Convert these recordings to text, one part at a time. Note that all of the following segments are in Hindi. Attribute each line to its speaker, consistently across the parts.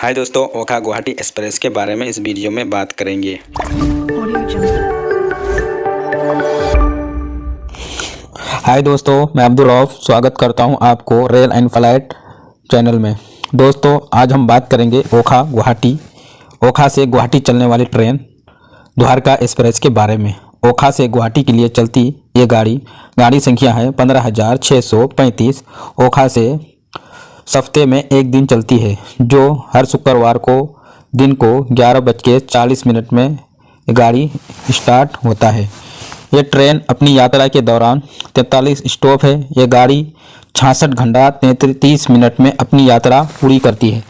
Speaker 1: हाय दोस्तों, ओखा गुवाहाटी एक्सप्रेस के बारे में इस वीडियो में बात करेंगे।
Speaker 2: हाय दोस्तों, मैं अब्दुल रऊफ स्वागत करता हूं आपको रेल एंड फ्लाइट चैनल में। दोस्तों, आज हम बात करेंगे ओखा गुवाहाटी, ओखा से गुवाहाटी चलने वाली ट्रेन द्वारका एक्सप्रेस के बारे में। ओखा से गुवाहाटी के लिए चलती ये गाड़ी संख्या है 15,635। ओखा से हफ्ते में एक दिन चलती है, जो हर शुक्रवार को दिन को 11:40 में गाड़ी स्टार्ट होता है। ये ट्रेन अपनी यात्रा के दौरान 43 स्टॉप है। ये गाड़ी 66 घंटा 33 मिनट में अपनी यात्रा पूरी करती है।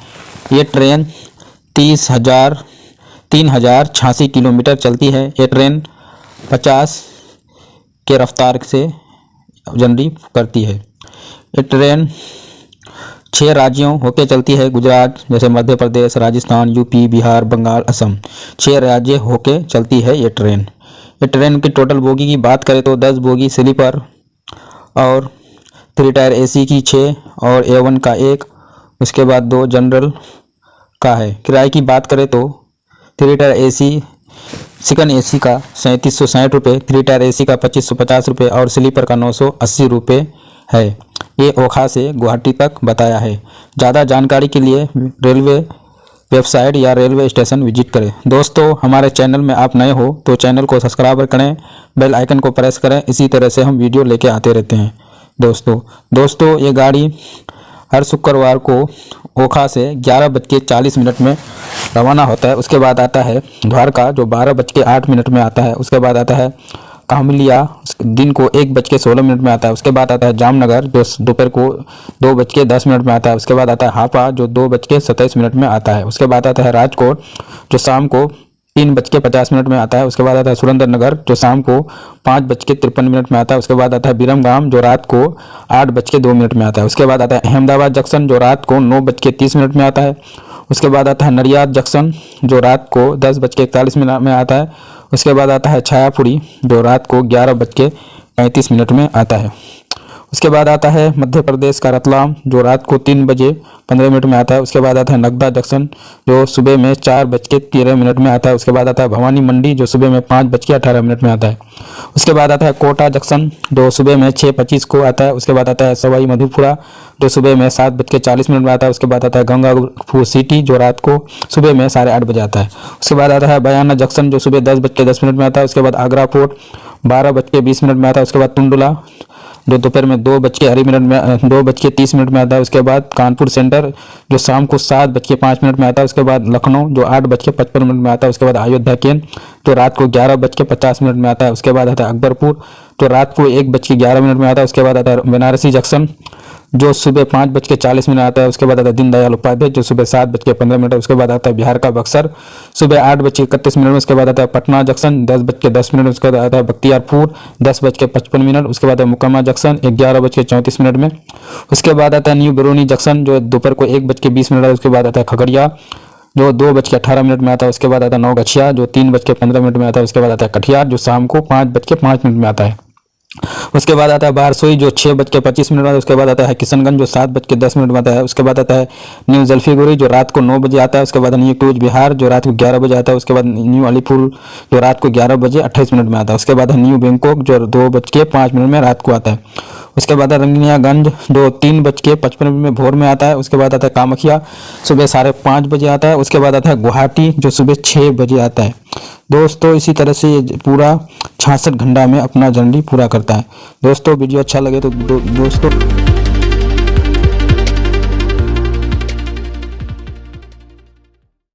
Speaker 2: ये ट्रेन 3,086 किलोमीटर चलती है। ये ट्रेन 50 के रफ्तार से जर्नी करती है। ये ट्रेन 6 राज्यों होके चलती है। गुजरात जैसे मध्य प्रदेश, राजस्थान, यूपी, बिहार, बंगाल, असम, 6 राज्य होके चलती है ये ट्रेन। ये ट्रेन की टोटल बोगी की बात करें तो 10 बोगी स्लीपर और 3 टायर एसी की 6 और A1 का 1, उसके बाद 2 जनरल का है। किराए की बात करें तो 3 टायर एसी सेकंड एसी का 3760 रुपये, 3 टायर एसी का 2550 रुपये और स्लीपर का 980 रुपये है। ये ओखा से गुवाहाटी तक बताया है। ज़्यादा जानकारी के लिए रेलवे वेबसाइट या रेलवे स्टेशन विजिट करें। दोस्तों, हमारे चैनल में आप नए हो तो चैनल को सब्सक्राइब करें, बेल आइकन को प्रेस करें। इसी तरह से हम वीडियो लेके आते रहते हैं। दोस्तों ये गाड़ी हर शुक्रवार को ओखा से 11:40 में रवाना होता है। उसके बाद आता है द्वारका, जो 12:08 में आता है। उसके बाद आता है कामलिया, दिन को 1:16 में आता है। उसके बाद आता है जामनगर, जो दोपहर को 2:10 में आता है। उसके बाद आता है हापा, जो 2:27 में आता है। उसके बाद आता है राजकोट, जो शाम को 3:50 में आता है। उसके बाद आता है सुरेंद्रनगर, जो शाम को 5:53 में आता है। उसके बाद आता है बिरमगाम, जो रात को 8:02 में आता है। उसके बाद आता है अहमदाबाद जंक्शन, जो रात को 9:31 में आता है। उसके बाद आता है नडियाद जंक्शन, जो रात को 10:41 में आता है। उसके बाद आता है छायापुरी, जो रात को 11:35 में आता है। उसके बाद आता है मध्य प्रदेश का रतलाम, जो रात को 3:15 में आता है। उसके बाद आता है नगदा जंक्शन, जो सुबह में 4:13 में आता है। उसके बाद आता है भवानी मंडी, जो सुबह में 5:18 में आता है। उसके बाद आता है कोटा जंक्शन, जो सुबह में 6:25 को आता है। उसके बाद आता है सवाई मधुपुरा, जो सुबह में 7:40 में आता है। उसके बाद आता है गंगापुर सिटी, जो रात को सुबह में 8:30 बजे आता है। उसके बाद आता है बयाना जंक्शन, जो सुबह 10:10 में आता है। उसके बाद आगरा पोर्ट 12:20 में आता है। उसके बाद टुंडला, जो दोपहर में 2:30 में आता है। उसके बाद कानपुर सेंटर, जो शाम को 7:05 में आता है। उसके बाद लखनऊ, जो 8:55 में आता है। उसके बाद अयोध्या केंद्र, जो रात को 11:50 में आता है। उसके बाद आता है अकबरपुर, जो रात को 1:11 में आता है। उसके बाद आता है बनारसी जंक्शन, जो सुबह 5:40 में आता है। उसके बाद आता है दीनदयाल उपाध्याय, जो सुबह 7:15 मिनट है। उसके बाद आता है बिहार का बक्सर, सुबह 8:31 में। उसके बाद आता है पटना जंक्शन 10:10 उसके बाद आता है बख्तियारपुर 10:55। उसके बाद आता है मुकम्मा जंक्शन 11:34 में। उसके बाद आता है न्यू बरौनी जंक्शन, जो दोपहर को 1:20 है। उसके बाद आता है खगड़िया, जो 2:18 में आता है। उसके बाद आता है नौगछिया, जो 3:15 में आता है। उसके बाद आता है कटिहार, जो शाम को 5:05 में आता है। उसके बाद आता है बारसोई, जो 6:25 में आता है। उसके बाद आता है किशनगंज, जो 7:10 में आता है। उसके बाद आता है न्यू जलफीगुड़ी, जो रात को 9 बजे आता है। उसके बाद न्यू कूच बिहार, जो रात को 11 बजे आता है। उसके बाद न्यू अलीपुर, जो रात को 11:28 में आता है। उसके बाद है न्यू बैंकॉक, जो 2:05 में रात को आता है। उसके बाद रंगनियागंज, जो 3:55 में भोर में आता है। उसके बाद आता है कामाख्या, सुबह 5:30 बजे आता है। उसके बाद आता है गुवाहाटी, जो सुबह 6 बजे आता है। दोस्तों, इसी तरह से ये पूरा 66 घंटा में अपना जर्नी पूरा करता है। दोस्तों, वीडियो अच्छा लगे तो दोस्तों